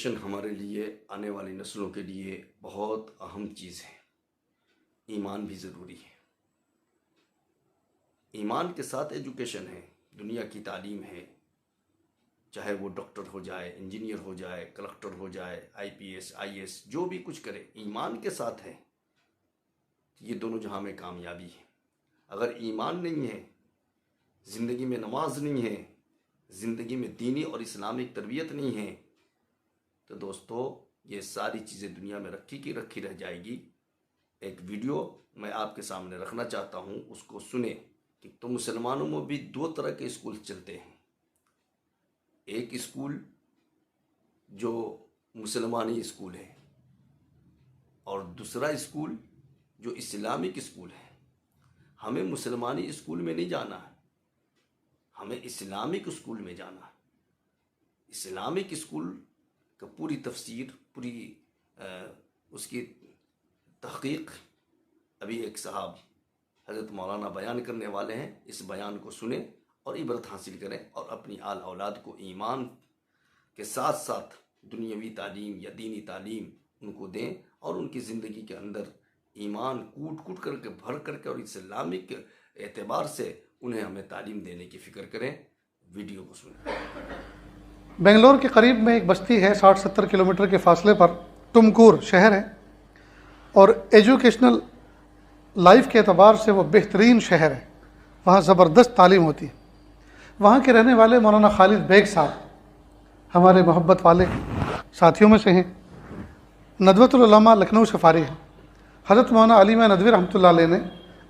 Education ہمارے لیے آنے والی نسلوں کے لیے بہت اہم چیز ہے۔ ایمان بھی ضروری ہے۔ ایمان کے ساتھ ایجوکیشن ہے، دنیا کی تعلیم ہے، چاہے وہ ڈاکٹر ہو جائے، انجینئر ہو جائے، کلکٹر ہو جائے، IPS IAS جو بھی کچھ کرے ایمان کے ساتھ ہے، یہ دونوں جہاں میں کامیابی ہے۔ اگر ایمان نہیں ہے، زندگی میں نماز نہیں ہے، زندگی میں دینی اور اسلامک تربیت نہیں ہے، تو دوستو یہ ساری چیزیں دنیا میں رکھی کی رکھی رہ جائے گی۔ ایک ویڈیو میں آپ کے سامنے رکھنا چاہتا ہوں، اس کو سنیں کہ تو مسلمانوں میں بھی دو طرح کے اسکول چلتے ہیں۔ ایک اسکول جو مسلمانی اسکول ہے اور دوسرا اسکول جو اسلامک اسکول ہے۔ ہمیں مسلمانی اسکول میں نہیں جانا ہے، ہمیں اسلامک اسکول میں جانا ہے۔ اسلامک اسکول کا پوری تفسیر، پوری اس کی تحقیق ابھی ایک صاحب حضرت مولانا بیان کرنے والے ہیں، اس بیان کو سنیں اور عبرت حاصل کریں اور اپنی آل اولاد کو ایمان کے ساتھ ساتھ دنیاوی تعلیم یا دینی تعلیم ان کو دیں اور ان کی زندگی کے اندر ایمان کوٹ کوٹ کر کے بھر کر کے اور اسلامک اعتبار سے انہیں ہمیں تعلیم دینے کی فکر کریں۔ ویڈیو کو سنیں۔ بنگلور کے قریب میں ایک بستی ہے، 60-70 کلومیٹر کے فاصلے پر ٹمکور شہر ہے، اور ایجوکیشنل لائف کے اعتبار سے وہ بہترین شہر ہے۔ وہاں زبردست تعلیم ہوتی ہے۔ وہاں کے رہنے والے مولانا خالد بیگ صاحب ہمارے محبت والے ساتھیوں میں سے ہیں۔ ندوۃ العلماء لکھنؤ سے فارغ ہیں۔ حضرت مولانا علی میاں ندوی رحمۃ اللہ علیہ نے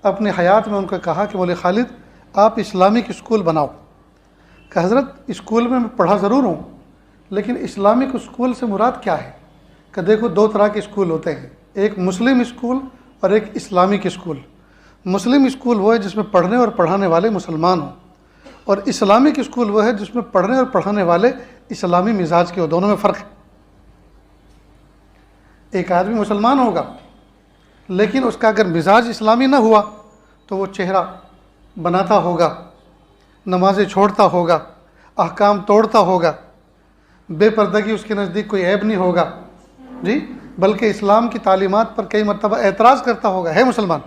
اپنی حیات میں ان کو کہا کہ مولوی خالد آپ اسلامک اسکول بناؤ۔ کہ حضرت اسکول میں پڑھا ضرور ہوں، لیکن اسلامک اسکول سے مراد کیا ہے؟ کہ دیکھو دو طرح کے اسکول ہوتے ہیں، ایک مسلم اسکول اور ایک اسلامک اسکول۔ مسلم اسکول وہ ہے جس میں پڑھنے اور پڑھانے والے مسلمان ہوں، اور اسلامک اسکول وہ ہے جس میں پڑھنے اور پڑھانے والے اسلامی مزاج کے ہو۔ دونوں میں فرق ہے۔ ایک آدمی مسلمان ہوگا لیکن اس کا اگر مزاج اسلامی نہ ہوا تو وہ چہرہ بناتا ہوگا، نمازیں چھوڑتا ہوگا، احکام توڑتا ہوگا، بے پردگی اس کے نزدیک کوئی عیب نہیں ہوگا، جی، بلکہ اسلام کی تعلیمات پر کئی مرتبہ اعتراض کرتا ہوگا، ہے مسلمان۔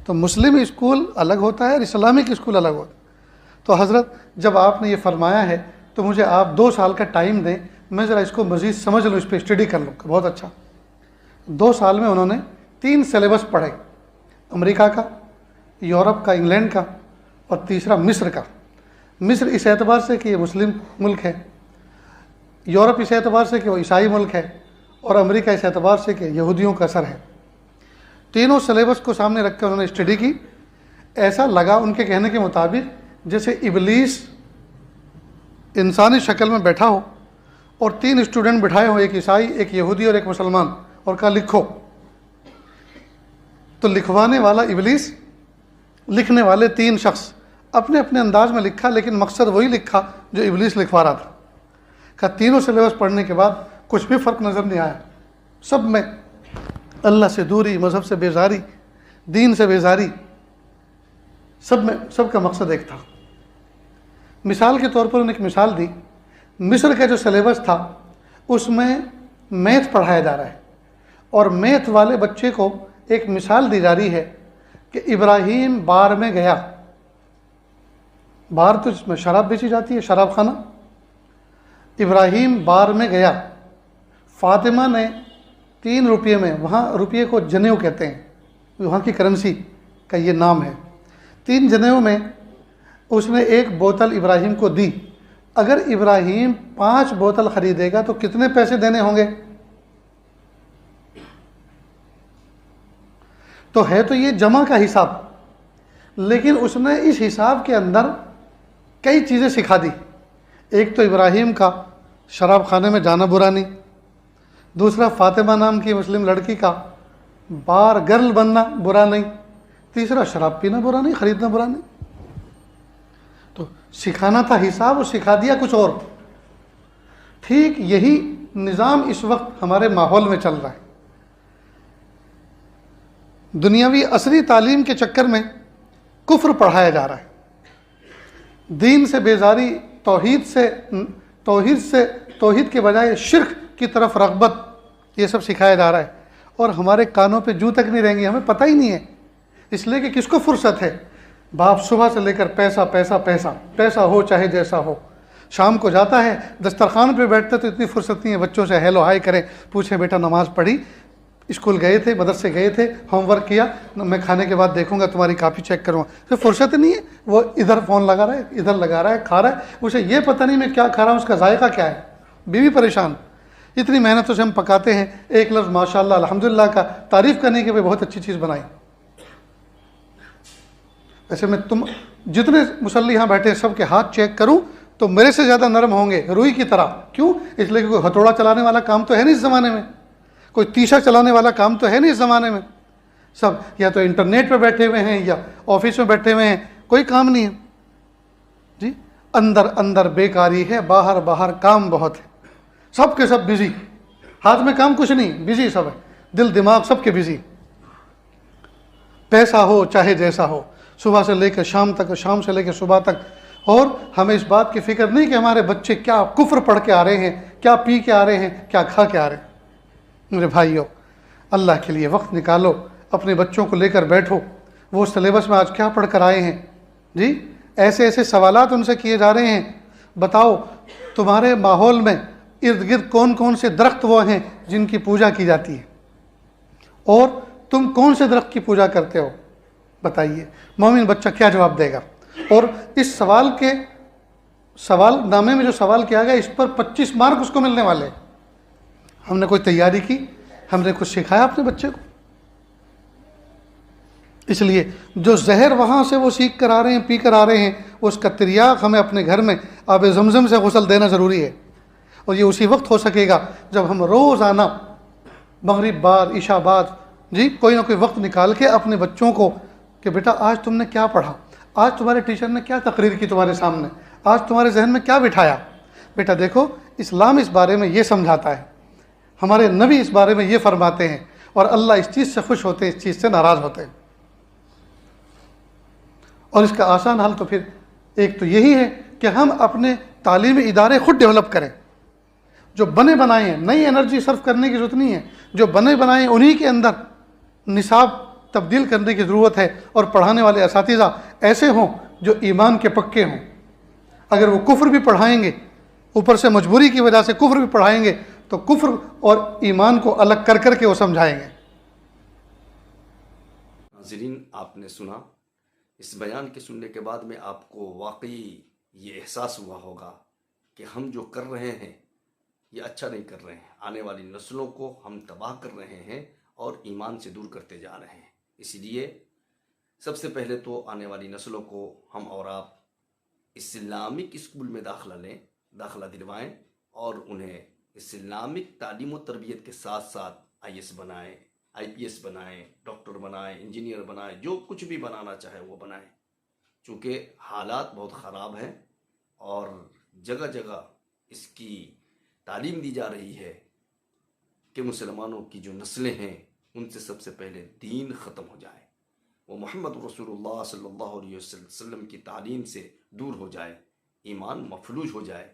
تو مسلم اسکول الگ ہوتا ہے اور اسلامک اسکول الگ ہوتا ہے۔ تو حضرت جب آپ نے یہ فرمایا ہے تو مجھے آپ 2 سال کا ٹائم دیں، میں ذرا اس کو مزید سمجھ لوں، اس پہ اسٹڈی کر لوں۔ بہت اچھا۔ 2 سال میں انہوں نے 3 سلیبس پڑھے، امریکہ کا، یورپ کا، انگلینڈ کا، اور تیسرا مصر کا۔ مصر اس اعتبار سے کہ یہ مسلم ملک ہے، یورپ اس اعتبار سے کہ وہ عیسائی ملک ہے، اور امریکہ اس اعتبار سے کہ یہودیوں کا اثر ہے۔ تینوں سلیبس کو سامنے رکھ کے انہوں نے اسٹڈی کی۔ ایسا لگا ان کے کہنے کے مطابق جیسے ابلیس انسانی شکل میں بیٹھا ہو اور 3 اسٹوڈنٹ بٹھائے ہوں، ایک عیسائی، ایک یہودی اور ایک مسلمان، اور کہا لکھو۔ تو لکھوانے والا ابلیس، لکھنے والے 3 شخص اپنے اپنے انداز میں لکھا، لیکن مقصد وہی لکھا جو ابلیس لکھوا رہا تھا۔ کہ تینوں سلیبس پڑھنے کے بعد کچھ بھی فرق نظر نہیں آیا، سب میں اللہ سے دوری، مذہب سے بیزاری، دین سے بیزاری، سب کا مقصد ایک تھا۔ مثال کے طور پر انہوں نے ایک مثال دی، مصر کا جو سلیبس تھا اس میں میتھ پڑھایا جا رہا ہے، اور میتھ والے بچے کو ایک مثال دی جا رہی ہے کہ ابراہیم بار میں گیا۔ بار تو جس میں شراب بیچی جاتی ہے، شراب خانہ۔ ابراہیم بار میں گیا، فاطمہ نے 3 روپے میں، وہاں روپے کو جنیو کہتے ہیں، وہاں کی کرنسی کا یہ نام ہے، 3 جنیو میں اس نے 1 بوتل ابراہیم کو دی۔ اگر ابراہیم 5 بوتل خریدے گا تو کتنے پیسے دینے ہوں گے؟ تو ہے تو یہ جمع کا حساب، لیکن اس نے اس حساب کے اندر کئی چیزیں سکھا دی۔ ایک تو ابراہیم کا شراب خانے میں جانا برا نہیں، دوسرا فاطمہ نام کی مسلم لڑکی کا بار گرل بننا برا نہیں، تیسرا شراب پینا برا نہیں، خریدنا برا نہیں۔ تو سکھانا تھا حساب اور سکھا دیا کچھ اور۔ ٹھیک یہی نظام اس وقت ہمارے ماحول میں چل رہا ہے۔ دنیاوی عصری تعلیم کے چکر میں کفر پڑھایا جا رہا ہے، دین سے بیزاری، توحید سے توحید کے بجائے شرک کی طرف رغبت، یہ سب سکھایا جا رہا ہے، اور ہمارے کانوں پہ جوں تک نہیں رہیں گے، ہمیں پتہ ہی نہیں ہے، اس لیے کہ کس کو فرصت ہے؟ باپ صبح سے لے کر پیسہ پیسہ پیسہ، پیسہ ہو چاہے جیسا ہو، شام کو جاتا ہے دسترخوان پہ بیٹھتا تو اتنی فرصت نہیں ہے بچوں سے ہیلو ہائی کریں، پوچھیں بیٹا نماز پڑھی، اسکول گئے تھے، مدرسے گئے تھے، ہوم ورک کیا، میں کھانے کے بعد دیکھوں گا، تمہاری کاپی چیک کروں گا، تو فرصت نہیں ہے، وہ ادھر فون لگا رہا ہے، ادھر لگا رہا ہے، کھا رہا ہے، اسے یہ پتہ نہیں میں کیا کھا رہا ہوں، اس کا ذائقہ کیا ہے، بیوی پریشان، اتنی محنتوں سے ہم پکاتے ہیں، ایک لفظ ماشاءاللہ الحمدللہ کا تعریف کرنے کے بھی بہت اچھی چیز بنائی، ایسے میں تم جتنے مصلی یہاں بیٹھے سب کے ہاتھ چیک کروں تو میرے سے زیادہ نرم ہوں گے روئی کی طرح، کیوں؟ اس لیے کہ کوئی ہتھوڑا چلانے والا کام تو ہے نہیں اس زمانے میں، کوئی تیشا چلانے والا کام تو ہے نہیں اس زمانے میں، سب یا تو انٹرنیٹ پہ بیٹھے ہوئے ہیں یا آفس میں بیٹھے ہوئے ہیں، کوئی کام نہیں ہے جی، اندر اندر بیکاری ہے، باہر باہر کام بہت ہے، سب کے سب بزی، ہاتھ میں کام کچھ نہیں، بزی سب ہے، دل دماغ سب کے بزی، پیسہ ہو چاہے جیسا ہو، صبح سے لے کر شام تک، شام سے لے کے صبح تک، اور ہمیں اس بات کی فکر نہیں کہ ہمارے بچے کیا کفر پڑھ کے آ رہے ہیں، کیا پی کے آ رہے ہیں، کیا کھا کے آ رہے ہیں۔ میرے بھائیوں، اللہ کے لیے وقت نکالو، اپنے بچوں کو لے کر بیٹھو، وہ سلیبس میں آج کیا پڑھ کر آئے ہیں جی، ایسے ایسے سوالات ان سے کیے جا رہے ہیں، بتاؤ تمہارے ماحول میں ارد گرد کون کون سے درخت وہ ہیں جن کی پوجا کی جاتی ہے، اور تم کون سے درخت کی پوجا کرتے ہو، بتائیے، مومن بچہ کیا جواب دے گا؟ اور اس سوال نامے میں جو سوال کیا گیا، اس پر 25 مارک اس کو ملنے والے، ہم نے کوئی تیاری کی، ہم نے کچھ سکھایا اپنے بچے کو؟ اس لیے جو زہر وہاں سے وہ سیکھ کر آ رہے ہیں، پی کر آ رہے ہیں، اس کا تریاق ہمیں اپنے گھر میں آب زمزم سے غسل دینا ضروری ہے، اور یہ اسی وقت ہو سکے گا جب ہم روزانہ مغرب بعد عشاء بعد جی کوئی نہ کوئی وقت نکال کے اپنے بچوں کو کہ بیٹا آج تم نے کیا پڑھا، آج تمہارے ٹیچر نے کیا تقریر کی تمہارے سامنے، آج تمہارے ذہن میں کیا بٹھایا، بیٹا دیکھو اسلام اس بارے میں یہ سمجھاتا ہے، ہمارے نبی اس بارے میں یہ فرماتے ہیں، اور اللہ اس چیز سے خوش ہوتے ہیں، اس چیز سے ناراض ہوتے ہیں۔ اور اس کا آسان حل تو پھر ایک تو یہی ہے کہ ہم اپنے تعلیمی ادارے خود ڈیولپ کریں، جو بنے بنائے ہیں، نئی انرجی صرف کرنے کی ضرورت نہیں ہے، جو بنے بنائے انہی کے اندر نصاب تبدیل کرنے کی ضرورت ہے، اور پڑھانے والے اساتذہ ایسے ہوں جو ایمان کے پکے ہوں، اگر وہ کفر بھی پڑھائیں گے، اوپر سے مجبوری کی وجہ سے کفر بھی پڑھائیں گے، تو کفر اور ایمان کو الگ کر کر کے وہ سمجھائیں گے۔ ناظرین، آپ نے سنا، اس بیان کے سننے کے بعد میں آپ کو واقعی یہ احساس ہوا ہوگا کہ ہم جو کر رہے ہیں یہ اچھا نہیں کر رہے ہیں، آنے والی نسلوں کو ہم تباہ کر رہے ہیں اور ایمان سے دور کرتے جا رہے ہیں۔ اسی لیے سب سے پہلے تو آنے والی نسلوں کو ہم اور آپ اسلامک اسکول میں داخلہ دلوائیں، اور انہیں اسلامک تعلیم و تربیت کے ساتھ ساتھ IAS بنائیں، IPS بنائیں، ڈاکٹر بنائیں، انجینئر بنائیں، جو کچھ بھی بنانا چاہے وہ بنائیں، چونکہ حالات بہت خراب ہیں اور جگہ جگہ اس کی تعلیم دی جا رہی ہے کہ مسلمانوں کی جو نسلیں ہیں ان سے سب سے پہلے دین ختم ہو جائے، وہ محمد رسول اللہ صلی اللہ علیہ وسلم کی تعلیم سے دور ہو جائے، ایمان مفلوج ہو جائے،